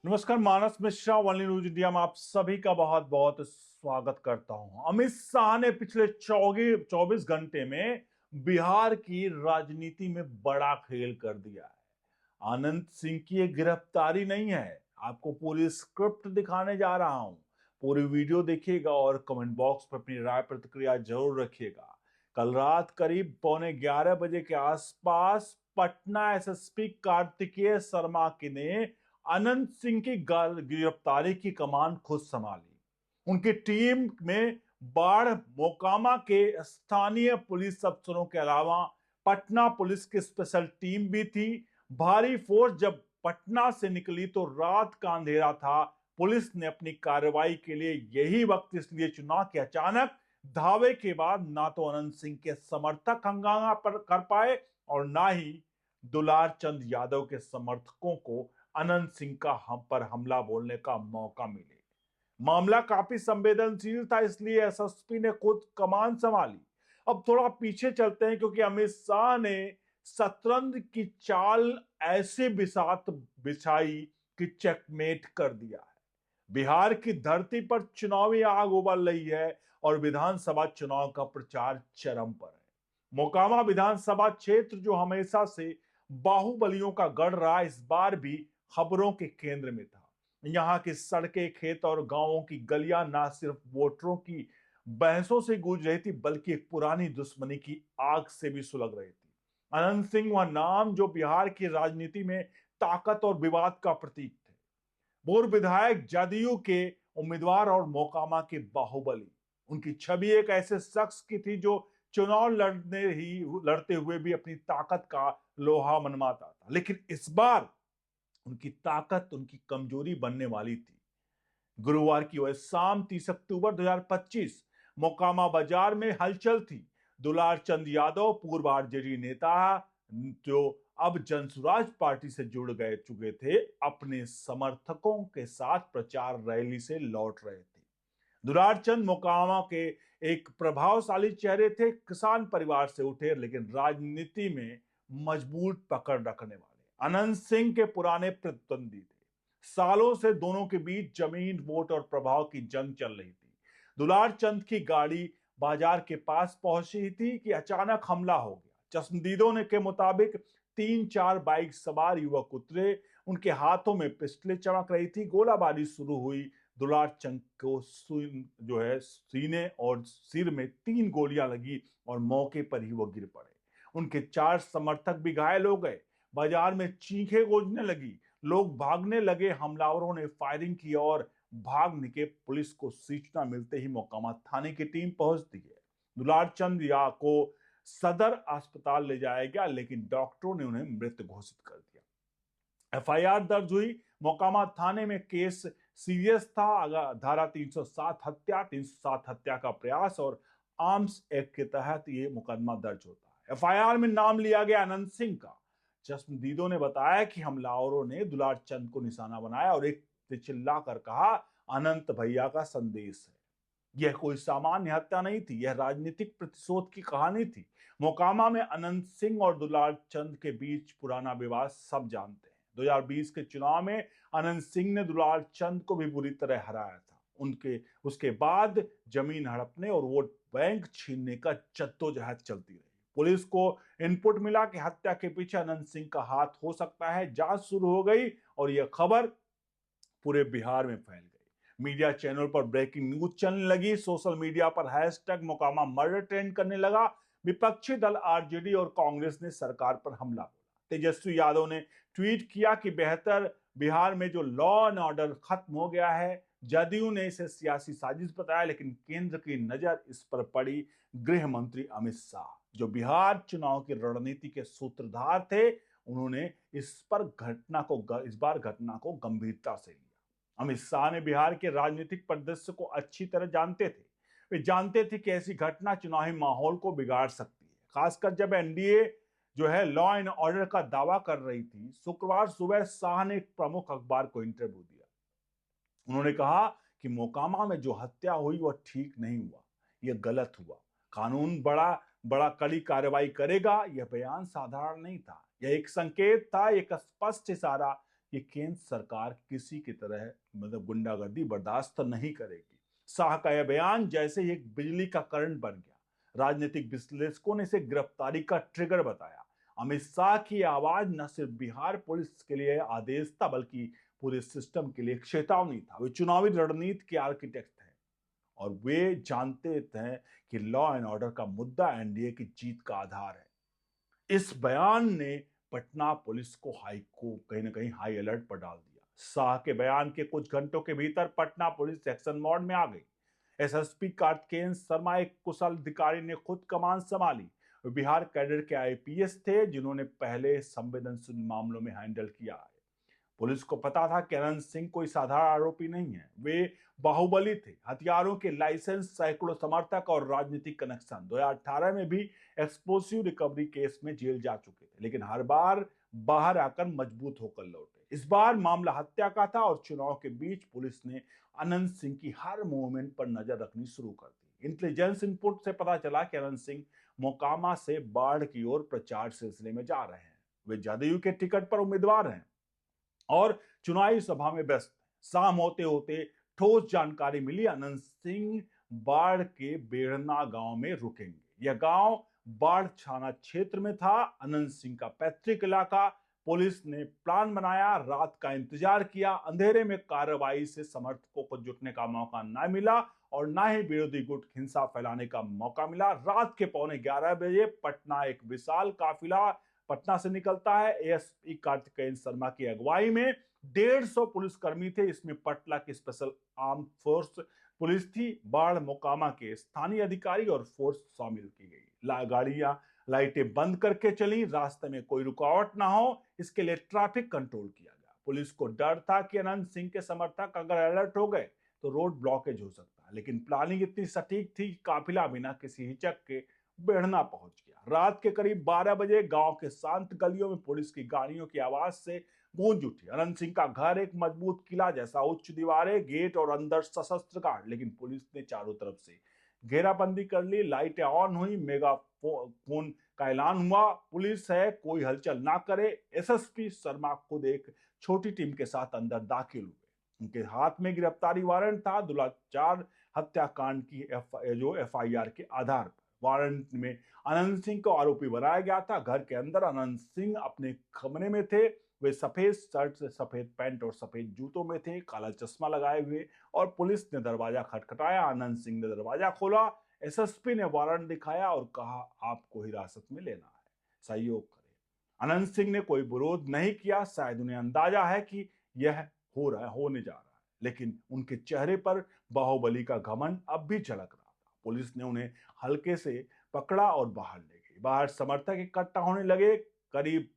नमस्कार, मानस Mishra one news India में आप सभी का बहुत बहुत स्वागत करता हूं। अमित शाह ने पिछले 24 घंटे में बिहार की राजनीति में बड़ा खेल कर दिया है। आनंद सिंह की ये गिरफ्तारी नहीं है, आपको पूरी स्क्रिप्ट दिखाने जा रहा हूं। पूरी वीडियो देखिएगा और कमेंट बॉक्स पर अपनी राय प्रतिक्रिया जरूर रखिएगा। कल रात करीब 11:15 बजे के आसपास पटना एसएसपी कार्तिकेय शर्मा की ने अनंत सिंह की गिरफ्तारी की कमान खुद संभाली। उनकी टीम में बाढ़ मोकामा के स्थानीय पुलिस अफसरों के अलावा पटना पुलिस की स्पेशल टीम भी थी। भारी फोर्स जब पटना से निकली तो रात का अंधेरा था। पुलिस ने अपनी कार्रवाई के लिए यही वक्त इसलिए चुना कि अचानक धावे के बाद ना तो अनंत सिंह के समर्थक हंगामा कर पाए और ना ही दुलार चंद यादव के समर्थकों को अनंत सिंह का हम पर हमला बोलने का मौका मिले। मामला काफी संवेदनशील था, इसलिए एसएसपी ने खुद कमान संभाली। अब थोड़ा पीछे चलते हैं, क्योंकि अमित शाह ने शतरंज की चाल ऐसे बिसात बिछाई कि चेकमेट कर दिया है। बिहार की धरती पर चुनावी आग उबल रही है और विधानसभा चुनाव का प्रचार चरम पर है। मोकामा विधानसभा क्षेत्र जो हमेशा से बाहुबलियों का गढ़ रहा, इस बार भी खबरों के केंद्र में था। यहाँ की सड़कें, खेत और गांवों की गलियां ना सिर्फ वोटरों की बहसों से गूंज रही थी, बल्कि एक पुरानी दुश्मनी की आग से भी सुलग रही थी। अनंत सिंह वह नाम जो बिहार की राजनीति में ताकत और विवाद का प्रतीक थे। पूर्व विधायक जदयू के उम्मीदवार और मोकामा के बाहुबली। उनकी छवि एक ऐसे शख्स की थी जो चुनाव लड़ते हुए भी अपनी ताकत का लोहा मनवाता था। लेकिन इस बार उनकी ताकत उनकी कमजोरी बनने वाली थी। गुरुवार की वह शाम 30 अक्टूबर 2025 मोकामा बाजार में हलचल थी। दुलार चंद यादव, पूर्व आरजेडी नेता जो अब जनसुराज पार्टी से जुड़ गए चुके थे, अपने समर्थकों के साथ प्रचार रैली से लौट रहे थे। दुलार चंद मोकामा के एक प्रभावशाली चेहरे थे, किसान परिवार से उठे लेकिन राजनीति में मजबूत पकड़ रखने वाले। अनंत सिंह के पुराने प्रतिद्वंदी थे। सालों से दोनों के बीच जमीन, वोट और प्रभाव की जंग चल रही थी। दुलार चंद की गाड़ी बाजार के पास पहुंची थी कि अचानक हमला हो गया। चश्मदीदों ने के मुताबिक 3-4 बाइक सवार युवक उतरे। उनके हाथों में पिस्टलें चमक रही थी। गोलाबारी शुरू हुई। दुलार चंद को जो है सीने और सिर में 3 गोलियां लगी और मौके पर ही वो गिर पड़े। उनके 4 समर्थक भी घायल हो गए। बाजार में चीखें गूंजने लगी, लोग भागने लगे। हमलावरों ने फायरिंग की और भागने के पुलिस को सूचना मिलते ही मोकामा थाने की टीम पहुंचती है। दुलार चंद या को सदर अस्पताल ले जाया गया, लेकिन डॉक्टरों ने उन्हें मृत घोषित कर दिया। एफआईआर दर्ज हुई। मोकामा थाने में केस सीरियस था। धारा 307 हत्या, 307 हत्या का प्रयास और आर्म्स एक्ट के तहत यह मुकदमा दर्ज होता है। एफआईआर में नाम लिया गया अनंत सिंह का। चश्मदीदों ने बताया कि हमलावरों ने दुलार चंद को निशाना बनाया और एक चिल्ला कर कहा, अनंत भैया का संदेश है। यह कोई सामान्य हत्या नहीं थी, यह राजनीतिक प्रतिशोध की कहानी थी। मोकामा में अनंत सिंह और दुलार चंद के बीच पुराना विवाद सब जानते हैं। 2020 के चुनाव में अनंत सिंह ने दुलार चंद को भी बुरी तरह हराया था। उनके उसके बाद जमीन हड़पने और वोट बैंक छीनने का जद्दोजहद चलती रही। पुलिस को इनपुट मिला कि हत्या के पीछे अनंत सिंह का हाथ हो सकता है। जांच शुरू हो गई और यह खबर पूरे बिहार में फैल गई। मीडिया चैनल पर ब्रेकिंग न्यूज चलने लगी। सोशल मीडिया पर हैशटैग मोकामा मर्डर ट्रेंड करने लगा। विपक्षी दल आरजेडी और कांग्रेस ने सरकार पर हमला बोला। तेजस्वी यादव ने ट्वीट किया कि बेहतर बिहार में जो लॉ एंड ऑर्डर खत्म हो गया है। जदयू ने इसे सियासी साजिश बताया, लेकिन केंद्र की नजर इस पर पड़ी। गृह मंत्री अमित शाह, जो बिहार चुनाव की रणनीति के सूत्रधार थे, उन्होंने इस बार घटना को गंभीरता से लिया। अमित शाह ने बिहार के राजनीतिक परिदृश्य को अच्छी तरह जानते थे। वे जानते थे कि ऐसी घटना चुनावी माहौल को बिगाड़ सकती है, खासकर जब एनडीए जो है लॉ एंड ऑर्डर का दावा कर रही थी। शुक्रवार सुबह शाह ने एक प्रमुख अखबार को इंटरव्यू दिया। उन्होंने कहा कि मोकामा में जो हत्या हुई वह ठीक नहीं हुआ, यह गलत हुआ। कानून बड़ा बड़ा कड़ी कार्रवाई करेगा। यह बयान साधारण नहीं था, यह एक संकेत था, एक स्पष्ट इशारा कि केंद्र सरकार किसी की तरह मतलब गुंडागर्दी बर्दाश्त नहीं करेगी। शाह का यह बयान जैसे ही एक बिजली का करंट बन गया। राजनीतिक विश्लेषकों ने इसे गिरफ्तारी का ट्रिगर बताया। अमित शाह की आवाज न सिर्फ बिहार पुलिस के लिए आदेश था, बल्कि पूरे सिस्टम के लिए एक चेतावनी था। वे चुनावी रणनीति के आर्किटेक्ट थे और वे जानते थे कि लॉ एंड ऑर्डर का मुद्दा एनडीए की जीत का आधार है। इस बयान ने पटना पुलिस को कहीं ना कहीं हाई अलर्ट पर डाल दिया। शाह के बयान के कुछ घंटों के भीतर पटना पुलिस एक्शन मोड में आ गई। एसएसपी कार्तिकेय शर्मा, एक कुशल अधिकारी, ने खुद कमान संभाली। वे बिहार कैडर के आईपीएस थे जिन्होंने पहले संवेदनशील मामलों में हैंडल किया है। पुलिस को पता था कि अनंत सिंह कोई साधारण आरोपी नहीं है, वे बाहुबली थे। हथियारों के लाइसेंस, सैकड़ों समर्थक और राजनीतिक कनेक्शन। 2018 में भी एक्सप्लोसिव रिकवरी केस में जेल जा चुके थे, लेकिन हर बार बाहर आकर मजबूत होकर लौटे। इस बार मामला हत्या का था और चुनाव के बीच पुलिस ने अनंत सिंह की हर मूवमेंट पर नजर रखनी शुरू कर दी। इंटेलिजेंस इनपुट से पता चला कि अनंत सिंह मोकामा से बाढ़ की ओर प्रचार सिलसिले में जा रहे हैं। वे जदयू के टिकट पर उम्मीदवार हैं और चुनावी सभा में व्यस्त। शाम होते होते ठोस जानकारी मिली, अनंत सिंह बाढ़ के बेड़ना गांव में रुकेंगे। यह गांव बाढ़ थाना क्षेत्र में था, अनंत सिंह का पैतृक इलाका। पुलिस ने प्लान बनाया, रात का इंतजार किया। अंधेरे में कार्रवाई से समर्थकों को जुटने का मौका न मिला और ना ही विरोधी गुट हिंसा फैलाने का मौका मिला। रात के 11:15 पटना एक विशाल काफिला पटना से निकलता है। एएसपी कार्तिकेय शर्मा की अगुवाई में 150 पुलिसकर्मी थे। इसमें पटना की स्पेशल आर्म फोर्स पुलिस थी, बाढ़ मोकामा के स्थानीय अधिकारी और फोर्स शामिल की गई। गाड़ियां लाइटें बंद करके चली, रास्ते में कोई रुकावट ना हो इसके लिए ट्रैफिक कंट्रोल किया गया। पुलिस को डर था कि अनंत सिंह के समर्थक अगर अलर्ट हो गए तो रोड ब्लॉकेज हो सकता है, लेकिन प्लानिंग इतनी सटीक थी कि काफिला बिना किसी हिचक के बेढ़ना पहुंच गया। रात के करीब 12 बजे गांव के शांत गलियों में पुलिस की गाड़ियों की आवाज से गूंज उठी। अनंत सिंह का घर एक मजबूत किला जैसा, उच्च दीवारें, गेट और अंदर सशस्त्र गार्ड। लेकिन पुलिस ने चारों तरफ से घेराबंदी कर ली, लाइटें ऑन हुई, मेगाफोन का ऐलान हुआ, पुलिस है, कोई हलचल ना करे। एसएसपी शर्मा खुद एक छोटी टीम के साथ अंदर दाखिल हुए। उनके हाथ में गिरफ्तारी वारंट था, दुलाचार हत्याकांड की एफआईआर के आधार पर। वारंट में अनंत सिंह को आरोपी बनाया गया था। घर के अंदर अनंत सिंह अपने कमरे में थे। वे सफेद शर्ट से सफेद पैंट और सफेद जूतों में थे, काला चश्मा लगाए हुए। और पुलिस ने दरवाजा खटखटाया। अनंत सिंह ने दरवाजा खोला। एसएसपी ने वारंट दिखाया और कहा, आपको हिरासत में लेना है, सहयोग करें। अनंत सिंह ने कोई विरोध नहीं किया। शायद उन्हें अंदाजा है कि यह होने जा रहा है, लेकिन उनके चेहरे पर बाहुबली का घमंड अब भी झलक रहा था। पुलिस ने उन्हें हल्के से पकड़ा और बाहर ले गई। बाहर समर्थक इकट्ठा होने लगे, करीब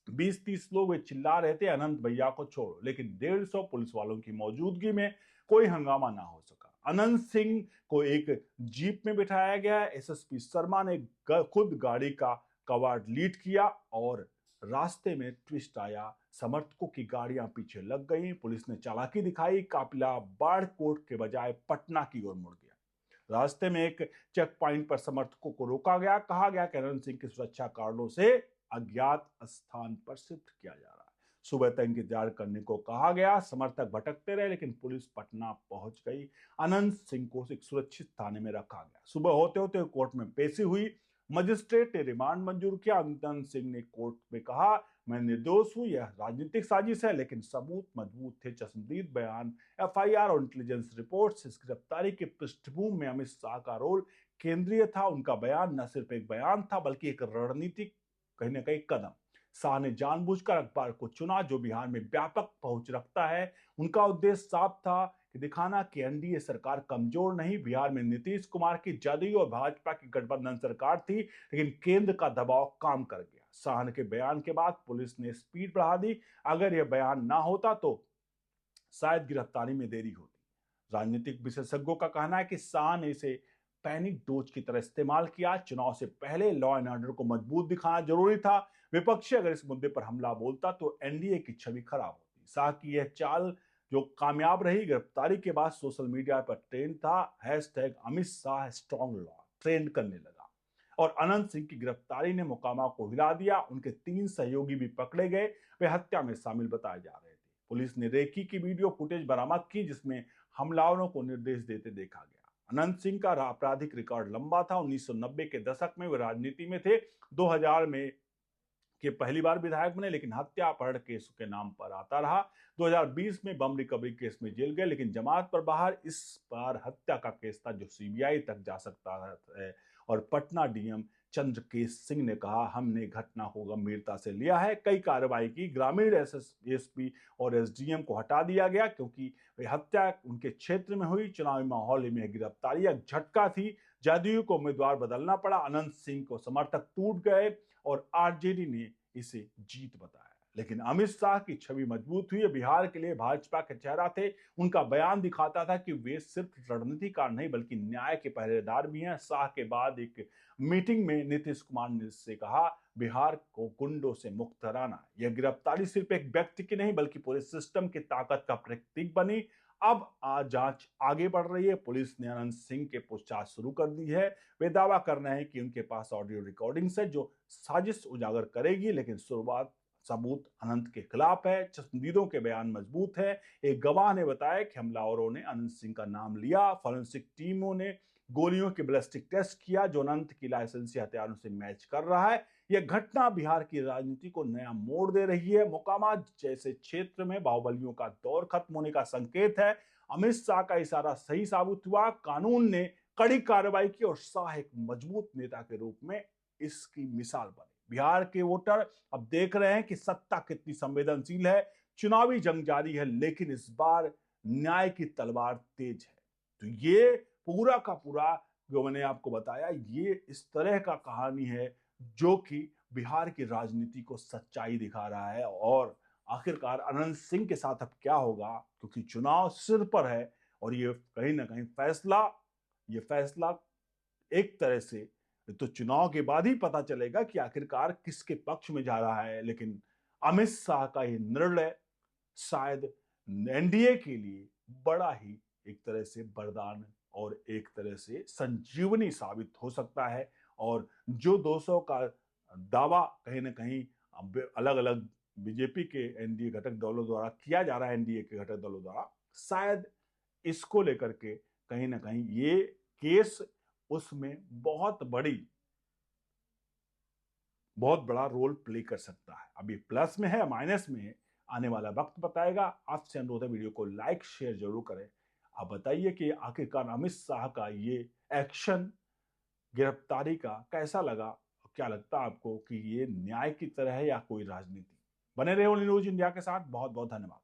20-30 लोग। वे चिल्ला रहे थे, अनंत भैया को छोड़ो, लेकिन 150 पुलिस वालों की मौजूदगी में कोई हंगामा ना हो सका। अनंत सिंह को एक जीप में बिठाया गया। एसएसपी शर्मा ने खुद गाड़ी का कवाड़ लीड किया और रास्ते में ट्विस्ट आया। समर्थकों की गाड़ियां पीछे लग गई। पुलिस ने चालाकी दिखाई, काफिला बाढ़कोट के बजाय पटना की ओर मुड़ गया। रास्ते में एक चेक पॉइंट पर समर्थकों को रोका गया। कहा गया कि अनंत सिंह की सुरक्षा कारणों से अज्ञात स्थान पर शिफ्ट किया जा रहा है। सुबह तक इंतजार करने को कहा गया। समर्थक भटकते रहे, लेकिन पुलिस पटना पहुंच गई। अनंत सिंह को एक सुरक्षित थाने में रखा गया। सुबह होते होते कोर्ट में पेशी हुई। मजिस्ट्रेट ने रिमांड मंजूर किया। अनंत सिंह ने कोर्ट में कहा, मैं निर्दोष हूं, यह राजनीतिक साजिश है, लेकिन सबूत मजबूत थे। चश्मदीद बयान, एफआईआर और इंटेलिजेंस रिपोर्ट्स। इस गिरफ्तारी की पृष्ठभूमि में अमित शाह का रोल केंद्रीय था। उनका बयान न सिर्फ एक बयान था, बल्कि एक रणनीतिक कहीं ना कहीं कदम। शाह ने जानबूझकर अखबार को चुना जो बिहार में व्यापक पहुंच रखता है। उनका उद्देश्य साफ था कि दिखाना कि एनडीए सरकार कमजोर नहीं। बिहार में नीतीश कुमार की जदयू और भाजपा की गठबंधन सरकार थी, लेकिन केंद्र का दबाव काम कर गया। शाह के बयान के बाद पुलिस ने स्पीड बढ़ा दी। अगर यह बयान ना होता तो शायद गिरफ्तारी में देरी होती। राजनीतिक विशेषज्ञों का कहना है कि शाह ने इसे पैनिक डोज की तरह इस्तेमाल किया। चुनाव से पहले लॉ एंड ऑर्डर को मजबूत दिखाना जरूरी था। विपक्षी अगर इस मुद्दे पर हमला बोलता तो एनडीए की छवि खराब होती। शाह की यह चाल जो कामयाब रही। गिरफ्तारी के बाद सोशल मीडिया पर ट्रेंड था, hashtag Amit Shah strong law trend करने लगा। और अनंत सिंह की गिरफ्तारी ने मोकामा को हिला दिया। उनके 3 सहयोगी भी पकड़े गए, वे हत्या में शामिल बताए जा रहे पुलिस ने रेकी की वीडियो फुटेज बरामद की जिसमें हमलावरों को निर्देश देते देखा गया। अनंत सिंह का आपराधिक रिकॉर्ड लंबा था। 1990 के दशक में वे राजनीति में थे। 2000 में के पहली बार विधायक बने, लेकिन हत्या अपहरण केस के नाम पर आता रहा। 2020 में बम रिकवरी केस में जेल गए, लेकिन जमानत पर बाहर। इस बार हत्या का केस था जो सीबीआई तक जा सकता है। और पटना डीएम चंद्रकेश सिंह ने कहा, हमने घटना को गंभीरता से लिया है, कई कार्रवाई की। ग्रामीण एसएसपी और एसडीएम को हटा दिया गया क्योंकि हत्या उनके क्षेत्र में हुई। चुनावी माहौल में गिरफ्तारी एक झटका थी। जदयू को उम्मीदवार बदलना पड़ा। अनंत सिंह को समर्थक टूट गए और आरजेडी ने इसे जीत बताया। लेकिन अमित शाह की छवि मजबूत हुई। बिहार के लिए भाजपा के चेहरा थे। उनका बयान दिखाता था कि वे सिर्फ रणनीतिकार नहीं बल्कि न्याय के पहरेदार भी हैं। शाह के बाद एक मीटिंग में नीतीश कुमार ने से कहा, बिहार को गुंडों से मुक्त कराना। यह गिरफ्तारी सिर्फ एक व्यक्ति की नहीं बल्कि पूरे सिस्टम की ताकत का प्रतीक बनी। अब जांच आगे बढ़ रही है। पुलिस ने अनंत सिंह के पूछताछ शुरू कर दी है। वे दावा कर रहे हैं कि उनके पास ऑडियो रिकॉर्डिंग्स है जो साजिश उजागर करेगी, लेकिन शुरुआत सबूत अनंत के खिलाफ है। चश्मदीदों के बयान मजबूत है। एक गवाह ने बताया कि हमलावरों ने अनंत सिंह का नाम लिया। फॉरेंसिक टीमों ने गोलियों के बैलिस्टिक टेस्ट किया जो अनंत की लाइसेंसी हथियारों से मैच कर रहा है। यह घटना बिहार की राजनीति को नया मोड़ दे रही है। मोकामा जैसे क्षेत्र में बाहुबलियों का दौर खत्म होने का संकेत है। अमित शाह का इशारा सही साबित हुआ। कानून ने कड़ी कार्रवाई की और शाह एक मजबूत नेता के रूप में इसकी मिसाल बने। बिहार के वोटर अब देख रहे हैं कि सत्ता कितनी संवेदनशील है। चुनावी जंग जारी है, लेकिन इस बार न्याय की तलवार तेज है। तो ये पूरा का पूरा जो मैंने आपको बताया, ये इस तरह का कहानी है जो कि बिहार की राजनीति को सच्चाई दिखा रहा है। और आखिरकार अनंत सिंह के साथ अब क्या होगा, क्योंकि चुनाव सिर पर है और ये कहीं ना कहीं फैसला एक तरह से तो चुनाव के बाद ही पता चलेगा कि आखिरकार किसके पक्ष में जा रहा है। लेकिन अमित शाह का ये निर्णय शायद एनडीए के लिए बड़ा ही एक तरह से वरदान और एक तरह से संजीवनी साबित हो सकता है। और जो 200 का दावा कहीं ना कहीं अलग अलग बीजेपी के एनडीए घटक दलों द्वारा किया जा रहा है, एनडीए के घटक दलों द्वारा, शायद इसको लेकर के कहीं ना कहीं ये केस उसमें बहुत बड़ा रोल प्ले कर सकता है। अभी प्लस में है या माइनस में है, आने वाला वक्त बताएगा। आपसे अनुरोध है, वीडियो को लाइक शेयर जरूर करें। आप बताइए कि आखिरकार अमित शाह का ये एक्शन गिरफ्तारी का कैसा लगा। क्या लगता है आपको कि ये न्याय की तरह है या कोई राजनीति। बने रहे ओनली न्यूज इंडिया के साथ। बहुत बहुत धन्यवाद।